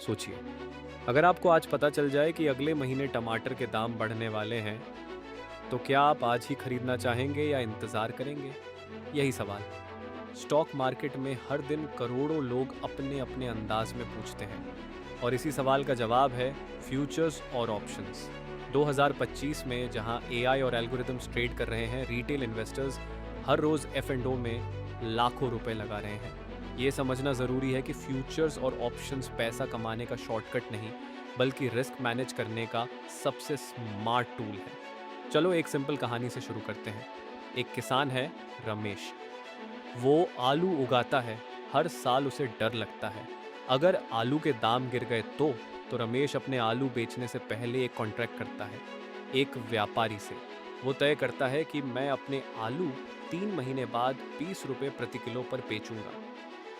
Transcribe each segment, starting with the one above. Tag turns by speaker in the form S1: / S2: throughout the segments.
S1: सोचिए, अगर आपको आज पता चल जाए कि अगले महीने टमाटर के दाम बढ़ने वाले हैं, तो क्या आप आज ही खरीदना चाहेंगे या इंतज़ार करेंगे? यही सवाल स्टॉक मार्केट में हर दिन करोड़ों लोग अपने अपने अंदाज में पूछते हैं, और इसी सवाल का जवाब है फ्यूचर्स और ऑप्शंस। 2025 में जहां एआई और एल्गोरिदम्स ट्रेड कर रहे हैं, रिटेल इन्वेस्टर्स हर रोज एफ एंड ओ में लाखों रुपए लगा रहे हैं। ये समझना ज़रूरी है कि फ्यूचर्स और ऑप्शंस पैसा कमाने का शॉर्टकट नहीं, बल्कि रिस्क मैनेज करने का सबसे स्मार्ट टूल है। चलो एक सिंपल कहानी से शुरू करते हैं। एक किसान है, रमेश। वो आलू उगाता है। हर साल उसे डर लगता है, अगर आलू के दाम गिर गए तो रमेश अपने आलू बेचने से पहले एक कॉन्ट्रैक्ट करता है एक व्यापारी से। वो तय करता है कि मैं अपने आलू 3 महीने बाद 20 रुपए प्रति किलो पर बेचूंगा।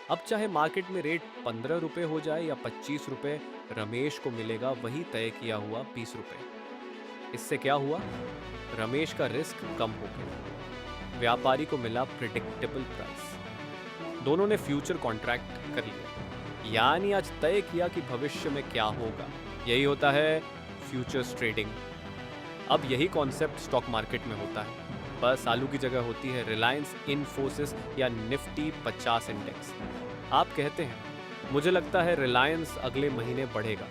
S1: अब चाहे मार्केट में रेट 15 रुपए हो जाए या 25 रुपए, रमेश को मिलेगा वही तय किया हुआ 20 रुपए। इससे क्या हुआ? रमेश का रिस्क कम हो गया, व्यापारी को मिला प्रिडिक्टेबल प्राइस। दोनों ने फ्यूचर कॉन्ट्रैक्ट कर लिया, यानी आज तय किया कि भविष्य में क्या होगा। यही होता है फ्यूचर्स ट्रेडिंग। अब यही कॉन्सेप्ट स्टॉक मार्केट में होता है, बस आलू की जगह होती है रिलायंस, इन्फोसिस या निफ्टी 50 इंडेक्स। आप कहते हैं मुझे लगता है रिलायंस अगले महीने बढ़ेगा,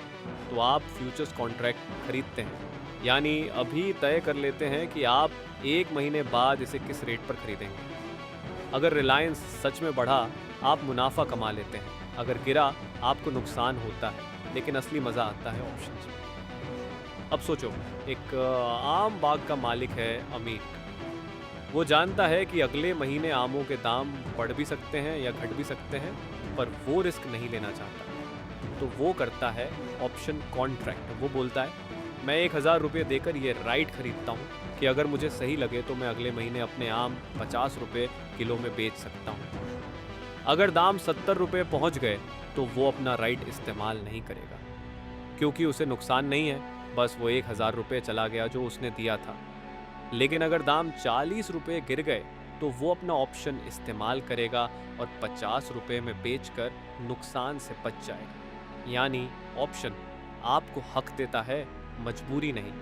S1: तो आप फ्यूचर्स कॉन्ट्रैक्ट खरीदते हैं, यानी अभी तय कर लेते हैं कि आप 1 महीने बाद इसे किस रेट पर खरीदेंगे। अगर रिलायंस सच में बढ़ा, आप मुनाफा कमा लेते हैं, अगर गिरा आपको नुकसान होता है, लेकिन असली मज़ा आता है ऑप्शंस में। अब सोचो, एक आम बाग का मालिक है अमित। वो जानता है कि अगले महीने आमों के दाम बढ़ भी सकते हैं या घट भी सकते हैं, पर वो रिस्क नहीं लेना चाहता, तो वो करता है ऑप्शन कॉन्ट्रैक्ट। वो बोलता है मैं 1,000 रुपये देकर ये राइट खरीदता हूँ कि अगर मुझे सही लगे तो मैं अगले महीने अपने आम 50 रुपये किलो में बेच सकता हूँ। अगर दाम 70 रुपये पहुँच गए तो वो अपना राइट इस्तेमाल नहीं करेगा, क्योंकि उसे नुकसान नहीं है, बस वो 1,000 रुपये चला गया जो उसने दिया था। लेकिन अगर दाम 40 रुपये गिर गए तो वो अपना ऑप्शन इस्तेमाल करेगा और 50 रुपये में बेचकर नुकसान से बच जाएगा। यानी ऑप्शन आपको हक देता है, मजबूरी नहीं।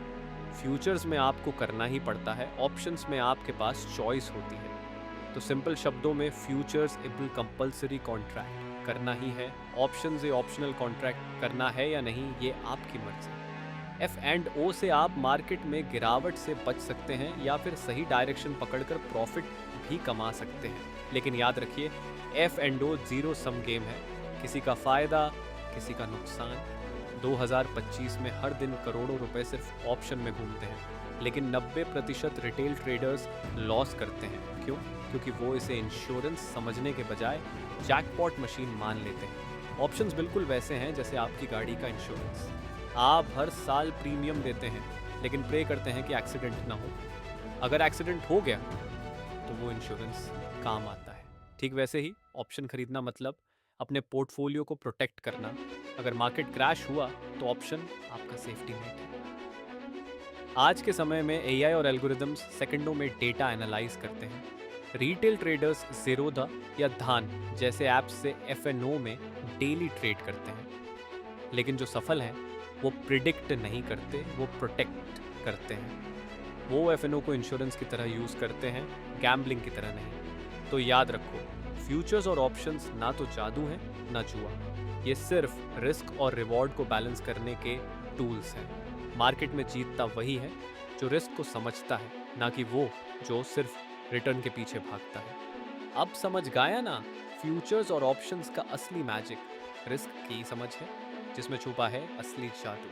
S1: फ्यूचर्स में आपको करना ही पड़ता है, ऑप्शंस में आपके पास चॉइस होती है। तो सिंपल शब्दों में फ्यूचर्स इबल कंपल्सरी कॉन्ट्रैक्ट करना ही है, ऑप्शंस ये ऑप्शनल कॉन्ट्रैक्ट करना है या नहीं, ये आपकी मर्जी। एफ एंड ओ से आप मार्केट में गिरावट से बच सकते हैं या फिर सही डायरेक्शन पकड़कर प्रॉफिट भी कमा सकते हैं। लेकिन याद रखिए, F and O zero sum game है, किसी का फायदा किसी का नुकसान। 2025 में हर दिन करोड़ों रुपए सिर्फ ऑप्शन में घूमते हैं, लेकिन 90% रिटेल ट्रेडर्स लॉस करते हैं। क्यों? क्योंकि वो इसे इंश्योरेंस समझने के बजाय जैकपॉट मशीन मान लेते हैं। ऑप्शंस बिल्कुल वैसे हैं जैसे आपकी गाड़ी का इंश्योरेंस। आप हर साल प्रीमियम देते हैं, लेकिन प्रे करते हैं कि एक्सीडेंट ना हो। अगर एक्सीडेंट हो गया तो वो इंश्योरेंस काम आता है। ठीक वैसे ही ऑप्शन खरीदना मतलब अपने पोर्टफोलियो को प्रोटेक्ट करना। अगर मार्केट क्रैश हुआ तो ऑप्शन आपका सेफ्टी नेट है। आज के समय में एआई और एल्गोरिदम्स सेकंडों में डेटा एनालाइज करते हैं। रिटेल ट्रेडर्स ज़ीरोधा या धान जैसे ऐप्स से एफएनओ में डेली ट्रेड करते हैं, लेकिन जो सफल हैं वो प्रिडिक्ट नहीं करते, वो प्रोटेक्ट करते हैं। वो एफएनओ को इंश्योरेंस की तरह यूज़ करते हैं, गैम्बलिंग की तरह नहीं। तो याद रखो, फ्यूचर्स और ऑप्शंस ना तो जादू है ना जुआ, ये सिर्फ रिस्क और रिवॉर्ड को बैलेंस करने के टूल्स हैं। मार्केट में जीतता वही है जो रिस्क को समझता है, ना कि वो जो सिर्फ रिटर्न के पीछे भागता है। अब समझ गया ना, फ्यूचर्स और ऑप्शंस का असली मैजिक रिस्क की समझ है, जिसमें छुपा है असली जादू।